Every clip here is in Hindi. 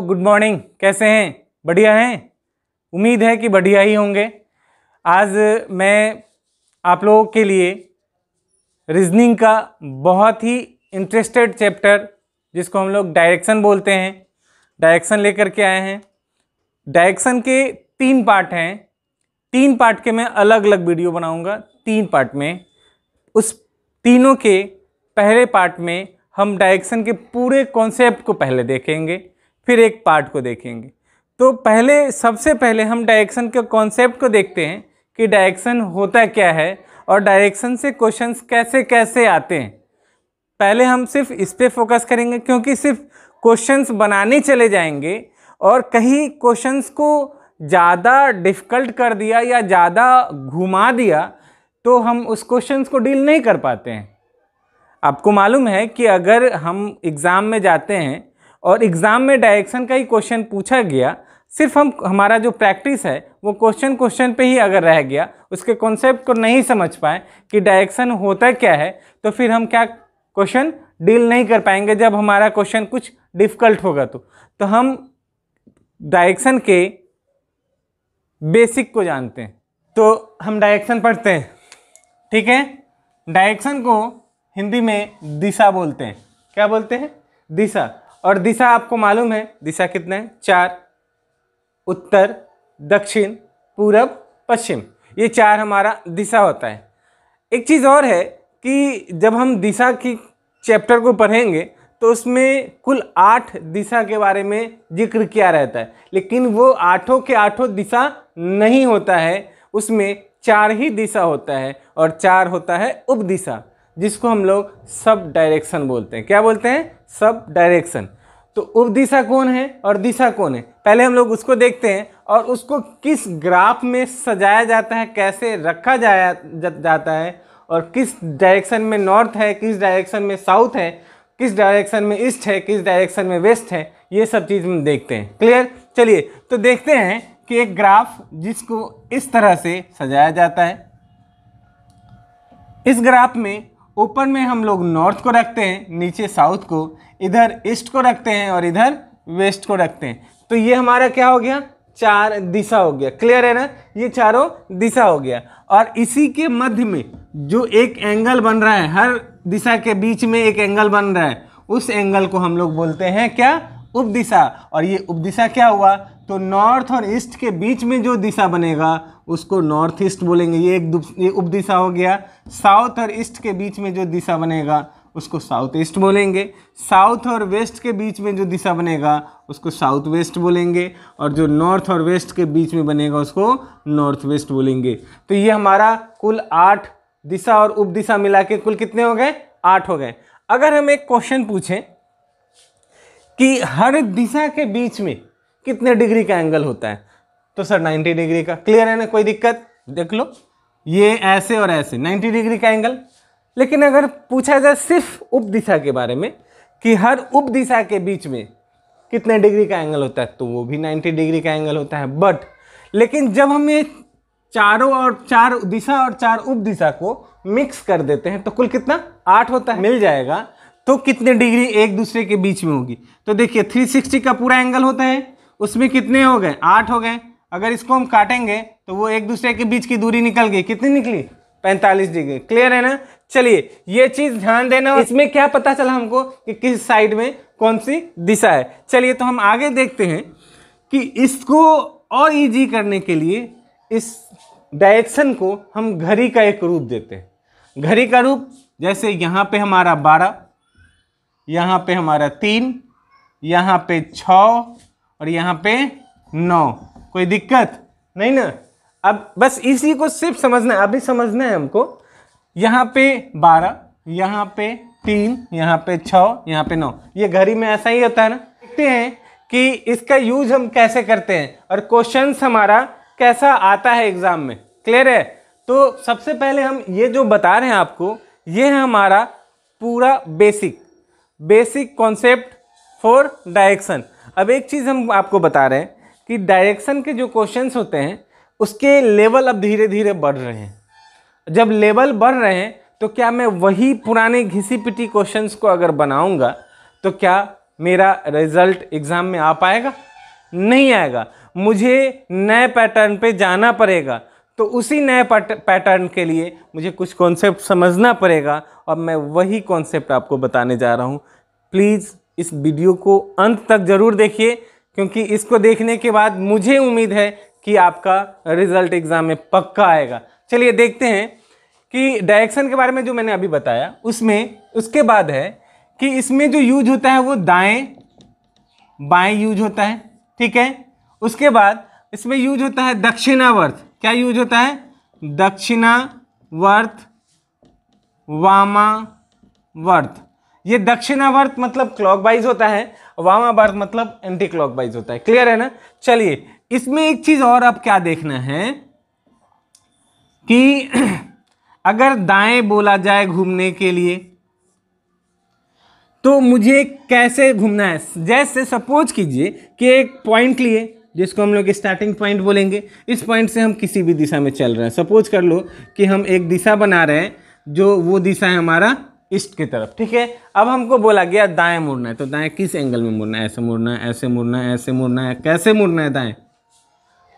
Good morning. कैसे हैं? बढ़िया हैं? उम्मीद है कि बढ़िया ही होंगे। आज मैं आप लोगों के लिए रीजनिंग का बहुत ही इंटरेस्टेड चैप्टर, जिसको हम लोग डायरेक्शन बोलते हैं, डायरेक्शन लेकर के आए हैं। डायरेक्शन के 3 पार्ट हैं। 3 पार्ट के मैं अलग अलग वीडियो बनाऊंगा 3 पार्ट में। उस तीनों के पहले पार्ट में हम डायरेक्शन के पूरे कॉन्सेप्ट को पहले देखेंगे, फिर एक पार्ट को देखेंगे। तो सबसे पहले हम डायरेक्शन के कॉन्सेप्ट को देखते हैं कि डायरेक्शन होता क्या है और डायरेक्शन से क्वेश्चंस कैसे कैसे आते हैं। पहले हम सिर्फ इस पे फोकस करेंगे, क्योंकि सिर्फ क्वेश्चंस बनाने चले जाएंगे और कहीं क्वेश्चंस को ज़्यादा डिफ़िकल्ट कर दिया या ज़्यादा घुमा दिया तो हम उस क्वेश्चंस को डील नहीं कर पाते हैं। आपको मालूम है कि अगर हम एग्ज़ाम में जाते हैं और एग्ज़ाम में डायरेक्शन का ही क्वेश्चन पूछा गया, सिर्फ हमारा जो प्रैक्टिस है वो क्वेश्चन पे ही अगर रह गया, उसके कॉन्सेप्ट को नहीं समझ पाए कि डायरेक्शन होता क्या है, तो फिर हम क्या क्वेश्चन डील नहीं कर पाएंगे। जब हमारा क्वेश्चन कुछ डिफ़िकल्ट होगा तो हम डायरेक्शन के बेसिक को जानते हैं। तो हम डायरेक्शन पढ़ते हैं, ठीक है। डायरेक्शन को हिंदी में दिशा बोलते हैं। क्या बोलते हैं? दिशा। और दिशा आपको मालूम है, दिशा कितने हैं? 4। उत्तर, दक्षिण, पूरब, पश्चिम, ये 4 हमारा दिशा होता है। एक चीज़ और है कि जब हम दिशा की चैप्टर को पढ़ेंगे तो उसमें कुल 8 दिशा के बारे में जिक्र किया रहता है, लेकिन वो 8 के 8 दिशा नहीं होता है, उसमें 4 ही दिशा होता है और 4 होता है उपदिशा, जिसको हम लोग सब डायरेक्शन बोलते हैं। क्या बोलते हैं? Sub direction. तो उपदिशा कौन है और दिशा कौन है, पहले हम लोग उसको देखते हैं और उसको किस ग्राफ में सजाया जाता है, कैसे रखा जाता है, और किस डायरेक्शन में नॉर्थ है, किस डायरेक्शन में साउथ है, किस डायरेक्शन में ईस्ट है, किस डायरेक्शन में वेस्ट है, ये सब चीज़ हम देखते हैं। क्लियर? चलिए तो देखते हैं कि एक ग्राफ जिसको इस तरह से सजाया जाता है। इस ग्राफ में ऊपर में हम लोग नॉर्थ को रखते हैं, नीचे साउथ को, इधर ईस्ट को रखते हैं और इधर वेस्ट को रखते हैं। तो ये हमारा क्या हो गया? 4 दिशा हो गया। क्लियर है ना? ये चारों दिशा हो गया। और इसी के मध्य में जो एक एंगल बन रहा है, हर दिशा के बीच में एक एंगल बन रहा है, उस एंगल को हम लोग बोलते हैं क्या? उपदिशा। और ये उपदिशा क्या हुआ? तो नॉर्थ और ईस्ट के बीच में जो दिशा बनेगा उसको नॉर्थ ईस्ट बोलेंगे, ये उपदिशा हो गया। साउथ और ईस्ट के बीच में जो दिशा बनेगा उसको साउथ ईस्ट बोलेंगे। साउथ और वेस्ट के बीच में जो दिशा बनेगा उसको साउथ वेस्ट बोलेंगे, और जो नॉर्थ और वेस्ट के बीच में बनेगा उसको नॉर्थ वेस्ट बोलेंगे। तो ये हमारा कुल 8 दिशा और उपदिशा मिला के कुल कितने हो गए? 8 हो गए। अगर हम एक क्वेश्चन पूछें कि हर दिशा के बीच में कितने डिग्री का एंगल होता है, तो सर 90 डिग्री का। क्लियर है ना? कोई दिक्कत? देख लो, ये ऐसे और ऐसे 90 डिग्री का एंगल। लेकिन अगर पूछा जाए सिर्फ उपदिशा के बारे में कि हर उपदिशा के बीच में कितने डिग्री का एंगल होता है, तो वो भी 90 डिग्री का एंगल होता है। लेकिन जब हम ये चारों और 4 दिशा और 4 उपदिशा को मिक्स कर देते हैं तो कुल कितना? 8 होता है। मिल जाएगा तो कितने डिग्री एक दूसरे के बीच में होगी? तो देखिए 360 का पूरा एंगल होता है, उसमें कितने हो गए? 8 हो गए। अगर इसको हम काटेंगे तो वो एक दूसरे के बीच की दूरी निकल गई। कितनी निकली? 45 डिग्री। क्लियर है ना? चलिए ये चीज़ ध्यान देना। इसमें क्या पता चला हमको कि किस साइड में कौन सी दिशा है। चलिए तो हम आगे देखते हैं कि इसको और इजी करने के लिए इस डायरेक्शन को हम घड़ी का एक रूप देते हैं। घड़ी का रूप जैसे यहाँ पे हमारा 12, यहाँ पे हमारा 3, यहाँ पे 6 और यहाँ पे 9। कोई दिक्कत नहीं ना? अब बस इसी को सिर्फ समझना है, अभी समझना है हमको। यहाँ पे 12, यहाँ पे 3, यहाँ पे 6, यहाँ पे 9, ये घड़ी में ऐसा ही होता है ना। देखते हैं कि इसका यूज हम कैसे करते हैं और क्वेश्चंस हमारा कैसा आता है एग्जाम में। क्लियर है? तो सबसे पहले हम ये जो बता रहे हैं आपको, ये है हमारा पूरा बेसिक कॉन्सेप्ट फॉर डायरेक्शन। अब एक चीज़ हम आपको बता रहे हैं कि डायरेक्शन के जो क्वेश्चंस होते हैं उसके लेवल अब धीरे धीरे बढ़ रहे हैं। जब लेवल बढ़ रहे हैं तो क्या मैं वही पुराने घिसी पिटी क्वेश्चंस को अगर बनाऊंगा तो क्या मेरा रिजल्ट एग्जाम में आ पाएगा? नहीं आएगा। मुझे नए पैटर्न पे जाना पड़ेगा। तो उसी नए पैटर्न के लिए मुझे कुछ कॉन्सेप्ट समझना पड़ेगा और मैं वही कॉन्सेप्ट आपको बताने जा रहा हूँ। प्लीज़ इस वीडियो को अंत तक ज़रूर देखिए, क्योंकि इसको देखने के बाद मुझे उम्मीद है कि आपका रिजल्ट एग्ज़ाम में पक्का आएगा। चलिए देखते हैं कि डायरेक्शन के बारे में जो मैंने अभी बताया उसके बाद है कि इसमें जो यूज होता है वो दाएं बाएं यूज होता है, ठीक है। उसके बाद इसमें यूज होता है दक्षिणावर्त। क्या यूज होता है? दक्षिणावर्त, वामावर्त। ये दक्षिणावर्त मतलब क्लॉकवाइज होता है, वामावर्त मतलब एंटी क्लॉकवाइज होता है। क्लियर है ना? चलिए इसमें एक चीज और अब क्या देखना है कि अगर दाएं बोला जाए घूमने के लिए तो मुझे कैसे घूमना है। जैसे सपोज कीजिए कि एक पॉइंट लिए जिसको हम लोग स्टार्टिंग पॉइंट बोलेंगे। इस पॉइंट से हम किसी भी दिशा में चल रहे हैं। सपोज कर लो कि हम एक दिशा बना रहे हैं, जो वो दिशा है हमारा ईस्ट की तरफ, ठीक है। अब हमको बोला गया दाएं मुड़ना है, तो दाएं किस एंगल में मुड़ना है? ऐसे मुड़ना है, ऐसे मुड़ना है, ऐसे मुड़ना है, कैसे मुड़ना है दाएं?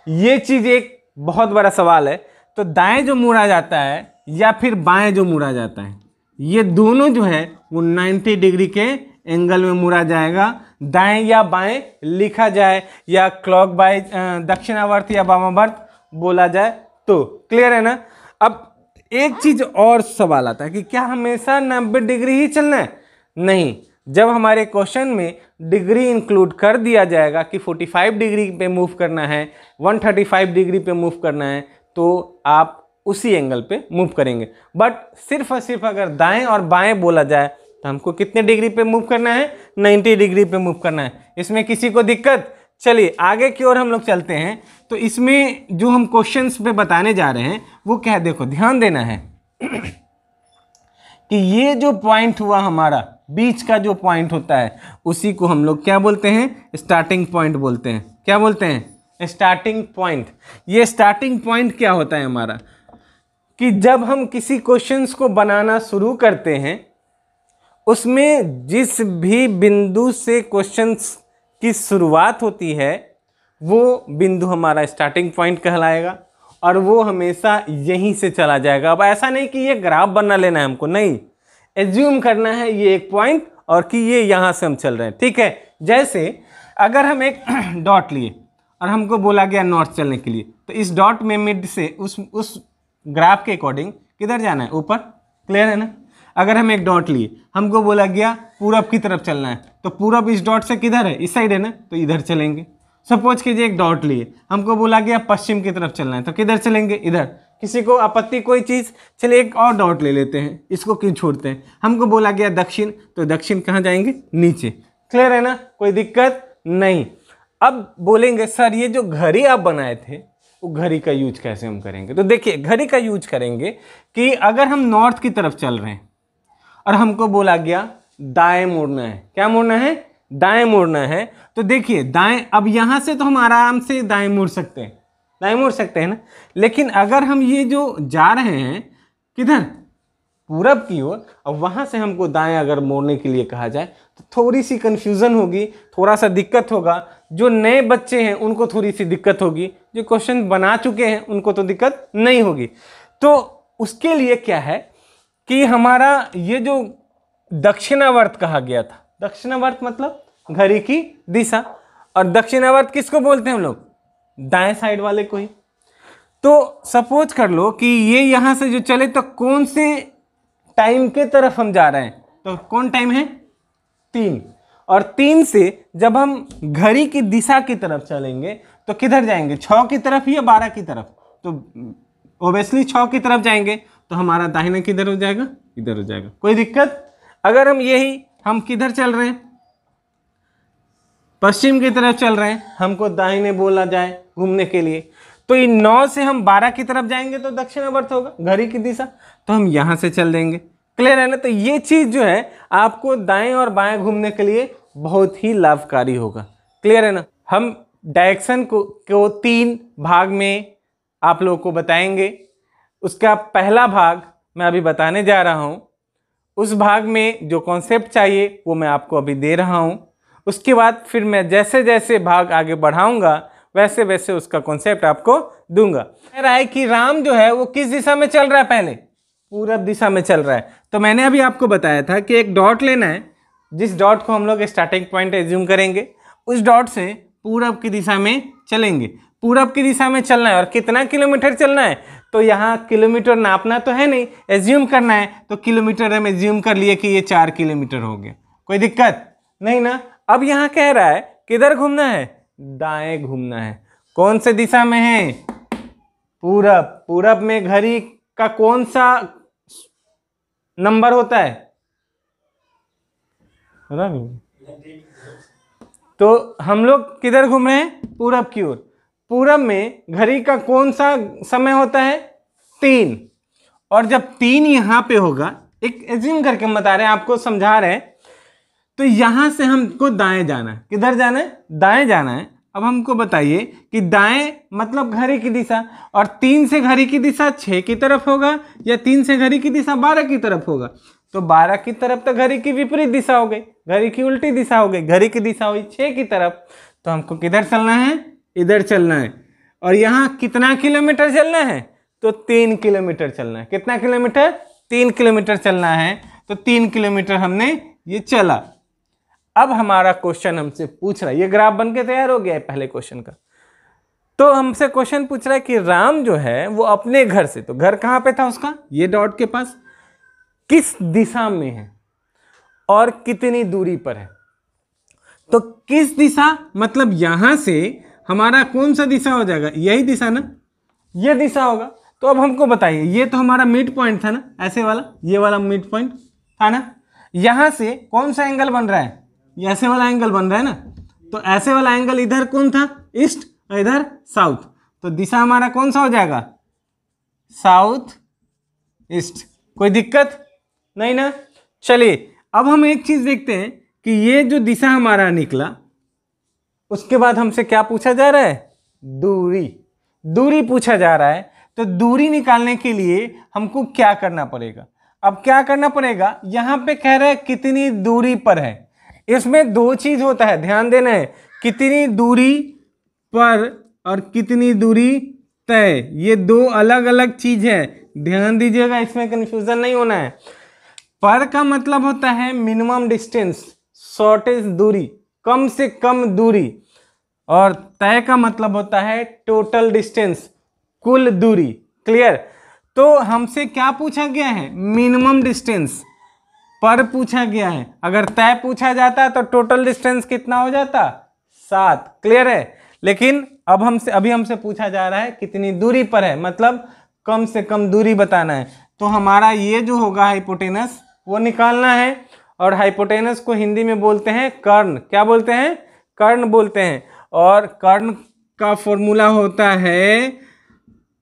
ये चीज एक बहुत बड़ा सवाल है। तो दाएं जो मुड़ा जाता है या फिर बाएं जो मुड़ा जाता है, ये दोनों जो है वो 90 डिग्री के एंगल में मुड़ा जाएगा। दाएं या बाएं लिखा जाए या क्लॉकवाइज, दक्षिणावर्त या वामावर्त बोला जाए तो। क्लियर है ना? अब एक चीज और सवाल आता है कि क्या हमेशा 90 डिग्री ही चलना है? नहीं। जब हमारे क्वेश्चन में डिग्री इंक्लूड कर दिया जाएगा कि 45 डिग्री पे मूव करना है, 135 डिग्री पे मूव करना है, तो आप उसी एंगल पे मूव करेंगे। बट सिर्फ और सिर्फ अगर दाएं और बाएं बोला जाए तो हमको कितने डिग्री पे मूव करना है? 90 डिग्री पे मूव करना है। इसमें किसी को दिक्कत? चलिए आगे की ओर हम लोग चलते हैं। तो इसमें जो हम क्वेश्चंस पे बताने जा रहे हैं वो क्या है, देखो ध्यान देना है कि ये जो पॉइंट हुआ हमारा, बीच का जो पॉइंट होता है, उसी को हम लोग क्या बोलते हैं? स्टार्टिंग पॉइंट बोलते हैं। क्या बोलते हैं? Starting point. ये स्टार्टिंग पॉइंट क्या होता है हमारा कि जब हम किसी क्वेश्चंस को बनाना शुरू करते हैं, उसमें जिस भी बिंदु से क्वेश्चंस की शुरुआत होती है वो बिंदु हमारा स्टार्टिंग पॉइंट कहलाएगा और वो हमेशा यहीं से चला जाएगा। अब ऐसा नहीं कि ये ग्राफ बना लेना है हमको, नहीं, एज्यूम करना है ये एक पॉइंट और कि ये यहाँ से हम चल रहे हैं, ठीक है। जैसे अगर हम एक डॉट लिए और हमको बोला गया नॉर्थ चलने के लिए, तो इस डॉट में मिड से उस ग्राफ के अकॉर्डिंग किधर जाना है? ऊपर। क्लियर है ना? अगर हम एक डॉट लिए, हमको बोला गया पूरब की तरफ चलना है, तो पूरब इस डॉट से किधर है? इस साइड है ना, तो इधर चलेंगे। सपोज कीजिए एक डॉट लिए, हमको बोला गया पश्चिम की तरफ चलना है, तो किधर चलेंगे? इधर। किसी को आपत्ति कोई चीज़? चलिए एक और डॉट ले लेते हैं, इसको क्यों छोड़ते हैं। हमको बोला गया दक्षिण, तो दक्षिण कहाँ जाएंगे? नीचे। क्लियर है ना? कोई दिक्कत नहीं। अब बोलेंगे सर ये जो घड़ी आप बनाए थे वो घड़ी का यूज कैसे हम करेंगे? तो देखिए घड़ी का यूज करेंगे कि अगर हम नॉर्थ की तरफ चल रहे हैं और हमको बोला गया दाएं मुड़ना है। क्या मुड़ना है? दाएं मुड़ना है। तो देखिए दाएं, अब यहां से तो हम आराम से दाएं मुड़ सकते हैं, दाएं मुड़ सकते हैं ना। लेकिन अगर हम ये जो जा रहे हैं किधर? पूरब की ओर, और वहां से हमको दाएं अगर मोड़ने के लिए कहा जाए तो थोड़ी सी कंफ्यूजन होगी, थोड़ा सा दिक्कत होगा। जो नए बच्चे हैं उनको थोड़ी सी दिक्कत होगी, जो क्वेश्चन बना चुके हैं उनको तो दिक्कत नहीं होगी। तो उसके लिए क्या है कि हमारा ये जो दक्षिणावर्त कहा गया था, दक्षिणावर्त मतलब घड़ी की दिशा, और दक्षिणावर्त किसको बोलते हैं हम लोग? दाएं साइड वाले को ही। तो सपोज कर लो कि ये यहां से जो चले तो कौन से टाइम के तरफ हम जा रहे हैं? तो कौन टाइम है? 3। और 3 से जब हम घड़ी की दिशा की तरफ चलेंगे तो किधर जाएंगे? 6 की तरफ या 12 की तरफ? तो ओबियसली 6 की तरफ जाएंगे, तो हमारा दाहिना किधर हो जाएगा? इधर हो जाएगा। कोई दिक्कत? अगर हम किधर चल रहे हैं? पश्चिम की तरफ चल रहे हैं, हमको दाहिने बोला जाए घूमने के लिए, तो इन 9 से हम 12 की तरफ जाएंगे तो दक्षिणावर्त होगा, घड़ी की दिशा, तो हम यहां से चल देंगे। क्लियर है ना? तो ये चीज जो है आपको दाएं और बाएं घूमने के लिए बहुत ही लाभकारी होगा। क्लियर है ना? हम डायरेक्शन को 3 भाग में आप लोगों को बताएंगे। उसका पहला भाग मैं अभी बताने जा रहा हूं। उस भाग में जो कॉन्सेप्ट चाहिए वो मैं आपको अभी दे रहा हूं। उसके बाद फिर मैं जैसे जैसे भाग आगे बढ़ाऊंगा वैसे वैसे उसका कॉन्सेप्ट आपको दूंगा। कह रहा है कि राम जो है वो किस दिशा में चल रहा है, पहले पूरब दिशा में चल रहा है। तो मैंने अभी आपको बताया था कि एक डॉट लेना है, जिस डॉट को हम लोग स्टार्टिंग पॉइंट एज्यूम करेंगे, उस डॉट से पूरब की दिशा में चलेंगे। पूरब की दिशा में चलना है और कितना किलोमीटर चलना है, तो यहाँ किलोमीटर नापना तो है नहीं, एज्यूम करना है, तो किलोमीटर हम एज्यूम कर लिए कि ये 4 किलोमीटर हो गया। कोई दिक्कत नहीं ना। अब यहाँ कह रहा है किधर घूमना है, दाएं घूमना है। कौन से दिशा में है, पूरब। पूरब में घड़ी का कौन सा नंबर होता है, पता नहीं। तो हम लोग किधर घूम रहे हैं, पूरब की ओर। पूरब में घड़ी का कौन सा समय होता है, 3। और जब 3 यहां पे होगा, एक एज्यूम करके हम बता रहे हैं, आपको समझा रहे हैं, तो यहां से हमको दाएं जाना है। किधर जाना है, दाएं जाना है। अब हमको बताइए कि दाएं मतलब घड़ी की दिशा, और 3 से घड़ी की दिशा 6 की तरफ होगा या 3 से घड़ी की दिशा 12 की तरफ होगा। तो 12 की तरफ तो घड़ी की विपरीत दिशा हो गई, घड़ी की उल्टी दिशा हो गई, घड़ी की दिशा हुई 6 की तरफ। तो हमको किधर चलना है, इधर चलना है। और यहाँ कितना किलोमीटर चलना है, तो 3 किलोमीटर चलना है। कितना किलोमीटर, 3 किलोमीटर चलना है। तो 3 किलोमीटर हमने ये चला। अब हमारा क्वेश्चन हमसे पूछ रहा है, ये ग्राफ बन के तैयार हो गया है पहले क्वेश्चन का। तो हमसे क्वेश्चन पूछ रहा है कि राम जो है वो अपने घर से, तो घर कहाँ पे था उसका, ये डॉट के पास, किस दिशा में है और कितनी दूरी पर है। तो किस दिशा मतलब यहां से हमारा कौन सा दिशा हो जाएगा, यही दिशा ना, ये दिशा होगा। तो अब हमको बताइए, ये तो हमारा मिड पॉइंट था ना, ऐसे वाला, ये वाला मिड पॉइंट था ना। यहां से कौन सा एंगल बन रहा है, ये ऐसे वाला एंगल बन रहा है ना। तो ऐसे वाला एंगल इधर कौन था, ईस्ट, और इधर साउथ। तो दिशा हमारा कौन सा हो जाएगा, साउथ ईस्ट। कोई दिक्कत नहीं ना। चलिए अब हम एक चीज देखते हैं कि ये जो दिशा हमारा निकला, उसके बाद हमसे क्या पूछा जा रहा है, दूरी। दूरी पूछा जा रहा है। तो दूरी निकालने के लिए हमको क्या करना पड़ेगा, अब क्या करना पड़ेगा, यहां पे कह रहा है कितनी दूरी पर है। इसमें 2 चीज होता है, ध्यान देना है, कितनी दूरी पर और कितनी दूरी तय, ये 2 अलग अलग चीज है, ध्यान दीजिएगा, इसमें कंफ्यूजन नहीं होना है। पर का मतलब होता है मिनिमम डिस्टेंस, शॉर्टेज दूरी, कम से कम दूरी, और तय का मतलब होता है टोटल डिस्टेंस, कुल दूरी। क्लियर। तो हमसे क्या पूछा गया है, मिनिमम डिस्टेंस। पर पूछा गया है, अगर तय पूछा जाता तो टोटल डिस्टेंस कितना हो जाता, 7। क्लियर है। लेकिन अब अभी हमसे पूछा जा रहा है कितनी दूरी पर है, मतलब कम से कम दूरी बताना है। तो हमारा ये जो होगा हाइपोटेनस वो निकालना है, और हाइपोटेनस को हिंदी में बोलते हैं कर्ण। क्या बोलते हैं, कर्ण बोलते हैं। और कर्ण का फॉर्मूला होता है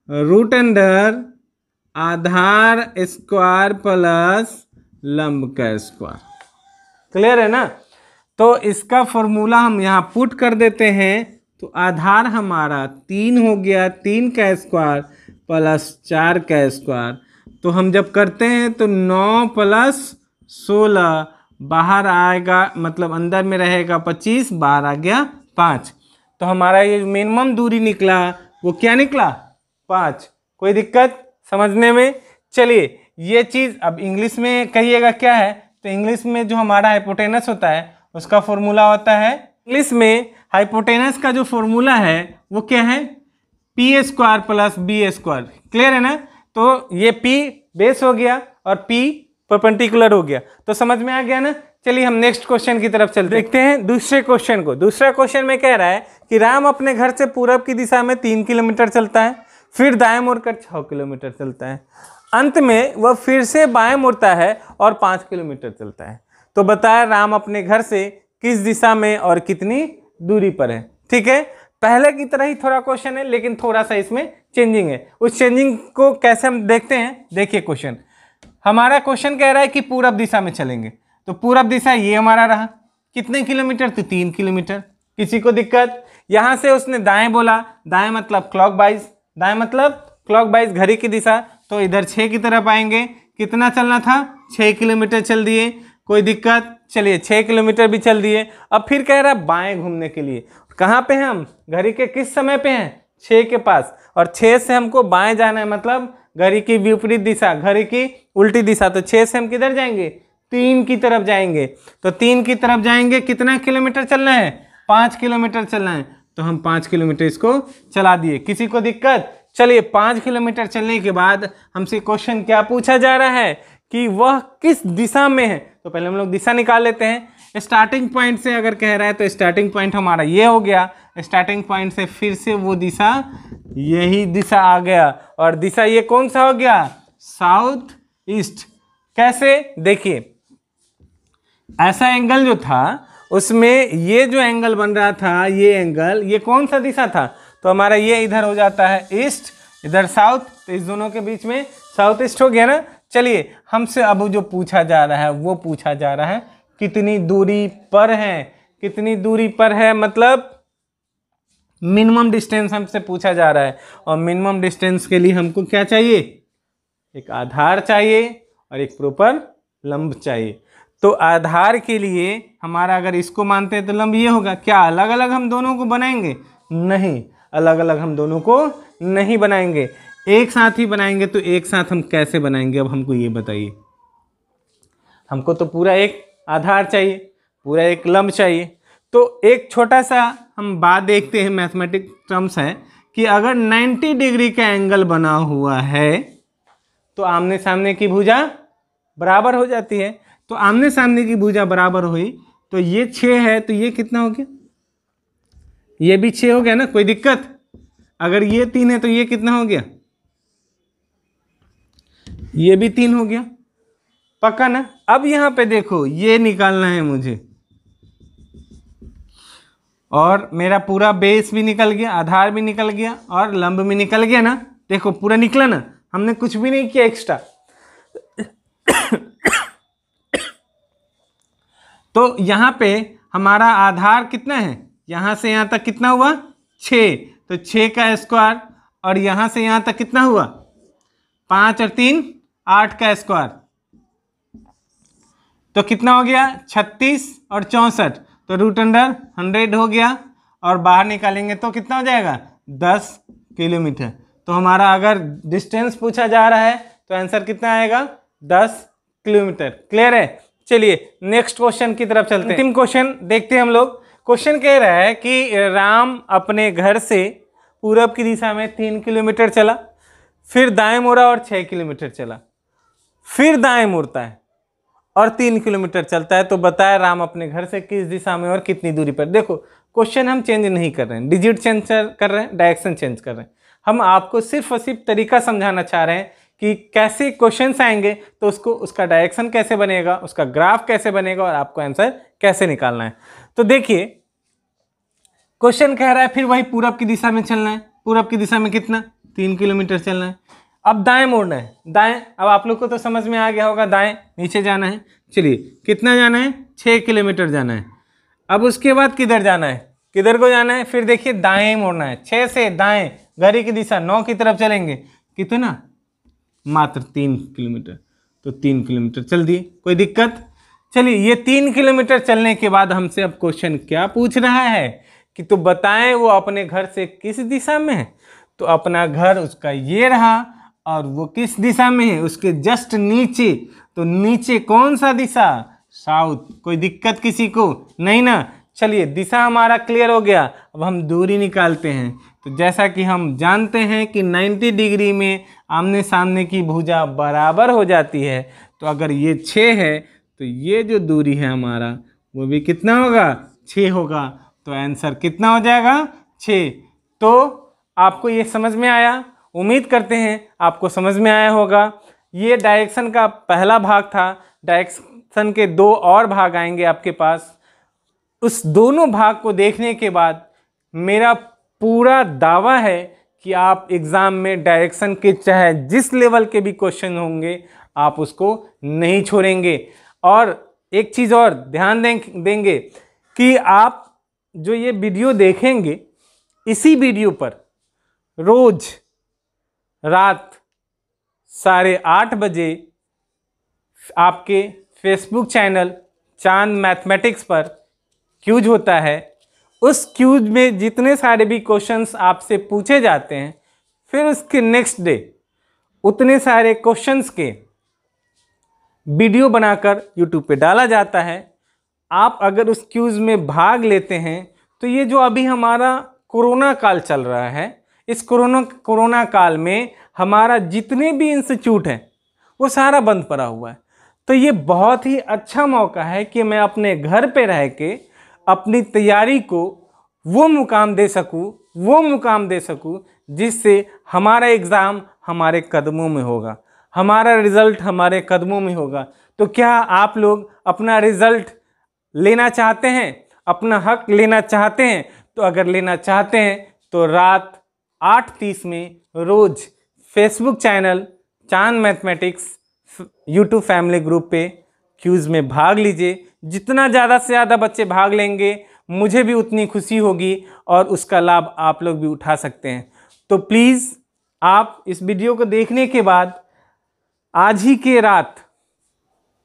रूट अंडर आधार स्क्वायर प्लस लंब का स्क्वायर। क्लियर है ना। तो इसका फॉर्मूला हम यहाँ पुट कर देते हैं, तो आधार हमारा 3 हो गया, 3 का स्क्वायर प्लस 4 का स्क्वायर। तो हम जब करते हैं तो 9 प्लस 16 बाहर आएगा, मतलब अंदर में रहेगा 25, बाहर आ गया 5। तो हमारा ये मिनिमम दूरी निकला वो क्या निकला, 5। कोई दिक्कत समझने में। चलिए ये चीज़ अब इंग्लिश में कहिएगा क्या है, तो इंग्लिश में जो हमारा हाइपोटेनस होता है उसका फॉर्मूला होता है, इंग्लिश में हाइपोटेनस का जो फॉर्मूला है वो क्या है, P square plus B square. Clear है ना। तो ये पी बेस हो गया और पी परपेंडिकुलर हो गया। तो समझ में आ गया ना। चलिए हम नेक्स्ट क्वेश्चन की तरफ चलते देखते हैं दूसरे क्वेश्चन को। दूसरा क्वेश्चन में कह रहा है कि राम अपने घर से पूरब की दिशा में 3 किलोमीटर चलता है, फिर दाएं मुड़कर 6 किलोमीटर चलता है, अंत में वह फिर से बाएं मुड़ता है और 5 किलोमीटर चलता है। तो बताया राम अपने घर से किस दिशा में और कितनी दूरी पर है। ठीक है, पहले की तरह ही थोड़ा क्वेश्चन है, लेकिन थोड़ा सा इसमें चेंजिंग है। उस चेंजिंग को कैसे हम देखते हैं, देखिए क्वेश्चन हमारा क्वेश्चन कह रहा है कि पूरब दिशा में चलेंगे। तो पूरब दिशा ये हमारा रहा, कितने किलोमीटर, तो 3 किलोमीटर। किसी को दिक्कत, यहां से उसने दाएं बोला, दाएं मतलब क्लॉकवाइज, दाएं मतलब क्लॉकवाइज घड़ी की दिशा। तो इधर 6 की तरफ आएंगे, कितना चलना था, 6 किलोमीटर चल दिए। कोई दिक्कत? चलिए 6 किलोमीटर भी चल दिए। अब फिर कह रहा है बाएं घूमने के लिए। कहाँ पे हैं हम? घड़ी के किस समय पे हैं? 6 के पास, और 6 से हमको बाएं जाना है, मतलब घड़ी की विपरीत दिशा, घड़ी की उल्टी दिशा। तो 6 से हम किधर जाएंगे? 3 की तरफ जाएंगे। तो 3 की तरफ जाएंगे, कितना किलोमीटर चलना है? 5 किलोमीटर चलना है। तो हम 5 किलोमीटर इसको चला दिए। किसी को दिक्कत? चलिए 5 किलोमीटर चलने के बाद हमसे क्वेश्चन क्या पूछा जा रहा है कि वह किस दिशा में है। तो पहले हम लोग दिशा निकाल लेते हैं। स्टार्टिंग पॉइंट से अगर कह रहा है तो स्टार्टिंग पॉइंट हमारा ये हो गया। स्टार्टिंग पॉइंट से फिर से वो दिशा, यही दिशा आ गया, और दिशा ये कौन सा हो गया? South east. कैसे? देखिए ऐसा एंगल जो था उसमें ये जो एंगल बन रहा था, ये एंगल, ये कौन सा दिशा था? तो हमारा ये इधर हो जाता है ईस्ट, इधर साउथ, तो इस दोनों के बीच में साउथ ईस्ट हो गया ना। चलिए हमसे अब जो पूछा जा रहा है वो पूछा जा रहा है कितनी दूरी पर है। कितनी दूरी पर है मतलब मिनिमम डिस्टेंस हमसे पूछा जा रहा है। और मिनिमम डिस्टेंस के लिए हमको क्या चाहिए? एक आधार चाहिए और एक प्रॉपर लंब चाहिए। तो आधार के लिए हमारा, अगर इसको मानते हैं तो लंब ये होगा। क्या अलग अलग हम दोनों को बनाएंगे? नहीं, अलग अलग हम दोनों को नहीं बनाएंगे, एक साथ ही बनाएंगे। तो एक साथ हम कैसे बनाएंगे, अब हमको ये बताइए। हमको तो पूरा एक आधार चाहिए, पूरा एक लंब चाहिए। तो एक छोटा सा हम बात देखते हैं, मैथमेटिक टर्म्स है कि अगर 90 डिग्री का एंगल बना हुआ है तो आमने सामने की भुजा बराबर हो जाती है। तो आमने सामने की भुजा बराबर हुई तो ये 6 है, तो ये कितना हो गया? ये भी 6 हो गया ना, कोई दिक्कत? अगर ये 3 है तो ये कितना हो गया? ये भी 3 हो गया, पक्का ना? अब यहां पे देखो, ये निकालना है मुझे, और मेरा पूरा बेस भी निकल गया, आधार भी निकल गया और लंब भी निकल गया ना। देखो पूरा निकला ना, हमने कुछ भी नहीं किया एक्स्ट्रा। तो यहाँ पे हमारा आधार कितना है? यहाँ से यहाँ तक कितना हुआ? 6। तो 6 का स्क्वायर, और यहाँ से यहाँ तक कितना हुआ? 5 और 3 8 का स्क्वायर, तो कितना हो गया? 36 और 64, तो √100 हो गया। और बाहर निकालेंगे तो कितना हो जाएगा? 10 किलोमीटर। तो हमारा अगर डिस्टेंस पूछा जा रहा है तो आंसर कितना आएगा? 10 किलोमीटर। क्लियर है? चलिए नेक्स्ट क्वेश्चन की तरफ चलते हैं। अंतिम क्वेश्चन देखते हैं हम लोग। क्वेश्चन कह रहा है कि राम अपने घर से पूरब की दिशा में 3 किलोमीटर चला, फिर दाएं मुड़ा और 6 किलोमीटर चला, फिर दाएं मुड़ता है और 3 किलोमीटर चलता है। तो बताया राम अपने घर से किस दिशा में और कितनी दूरी पर। देखो क्वेश्चन हम चेंज नहीं कर रहे हैं, डिजिट चेंज कर रहे हैं, डायरेक्शन चेंज कर रहे हैं। हम आपको सिर्फ और सिर्फ तरीका समझाना चाह रहे हैं कि कैसे क्वेश्चंस आएंगे तो उसका डायरेक्शन कैसे बनेगा, उसका ग्राफ कैसे बनेगा और आपको आंसर कैसे निकालना है। तो देखिए क्वेश्चन कह रहा है फिर वही पूरब की दिशा में चलना है। पूरब की दिशा में कितना? 3 किलोमीटर चलना है। अब दाएं मोड़ना है। दाएं, अब आप लोग को तो समझ में आ गया होगा, दाएं नीचे जाना है। चलिए कितना जाना है? 6 किलोमीटर जाना है। अब उसके बाद किधर जाना है? किधर को जाना है? फिर देखिए दाएं मोड़ना है। 6 से दाएं, घड़ी की दिशा 9 की तरफ चलेंगे। कितना? मात्र 3 किलोमीटर। तो 3 किलोमीटर चल दिए, कोई दिक्कत? चलिए ये 3 किलोमीटर चलने के बाद हमसे अब क्वेश्चन क्या पूछ रहा है कि तो बताएं वो अपने घर से किस दिशा में है। तो अपना घर उसका ये रहा, और वो किस दिशा में है? उसके जस्ट नीचे। तो नीचे कौन सा दिशा? साउथ। कोई दिक्कत किसी को? नहीं ना। चलिए दिशा हमारा क्लियर हो गया। अब हम दूरी निकालते हैं। तो जैसा कि हम जानते हैं कि 90 डिग्री में आमने सामने की भुजा बराबर हो जाती है। तो अगर ये 6 है तो ये जो दूरी है हमारा वो भी कितना होगा? 6 होगा। तो आंसर कितना हो जाएगा? 6। तो आपको ये समझ में आया? उम्मीद करते हैं आपको समझ में आया होगा। ये डायरेक्शन का पहला भाग था। डायरेक्शन के 2 और भाग आएंगे आपके पास। उस दोनों भाग को देखने के बाद मेरा पूरा दावा है कि आप एग्ज़ाम में डायरेक्शन के चाहे जिस लेवल के भी क्वेश्चन होंगे आप उसको नहीं छोड़ेंगे। और एक चीज़ और ध्यान देंगे कि आप जो ये वीडियो देखेंगे, इसी वीडियो पर रोज़ रात 8:30 बजे आपके फेसबुक चैनल चांद मैथमेटिक्स पर क्यूज होता है, उस क्यूज में जितने सारे भी क्वेश्चंस आपसे पूछे जाते हैं, फिर उसके नेक्स्ट डे उतने सारे क्वेश्चंस के वीडियो बनाकर यूट्यूब पे डाला जाता है। आप अगर उस क्यूज में भाग लेते हैं तो ये जो अभी हमारा कोरोना काल चल रहा है, इस कोरोना काल में हमारा जितने भी इंस्टीट्यूट हैं वो सारा बंद पड़ा हुआ है। तो ये बहुत ही अच्छा मौका है कि मैं अपने घर पे रह के अपनी तैयारी को वो मुकाम दे सकूं जिससे हमारा एग्ज़ाम हमारे कदमों में होगा, हमारा रिज़ल्ट हमारे कदमों में होगा। तो क्या आप लोग अपना रिज़ल्ट लेना चाहते हैं, अपना हक लेना चाहते हैं? तो अगर लेना चाहते हैं तो रात 8:30 में रोज़ फेसबुक चैनल चांद मैथमेटिक्स यूट्यूब फैमिली ग्रुप पे क्यूज़ में भाग लीजिए। जितना ज़्यादा से ज़्यादा बच्चे भाग लेंगे मुझे भी उतनी खुशी होगी और उसका लाभ आप लोग भी उठा सकते हैं। तो प्लीज़ आप इस वीडियो को देखने के बाद आज ही के रात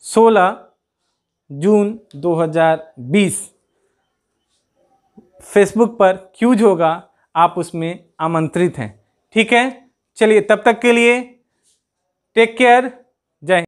16 जून 2020 फेसबुक पर क्यूज होगा, आप उसमें आमंत्रित हैं। ठीक है, चलिए तब तक के लिए टेक केयर, जय हिंद।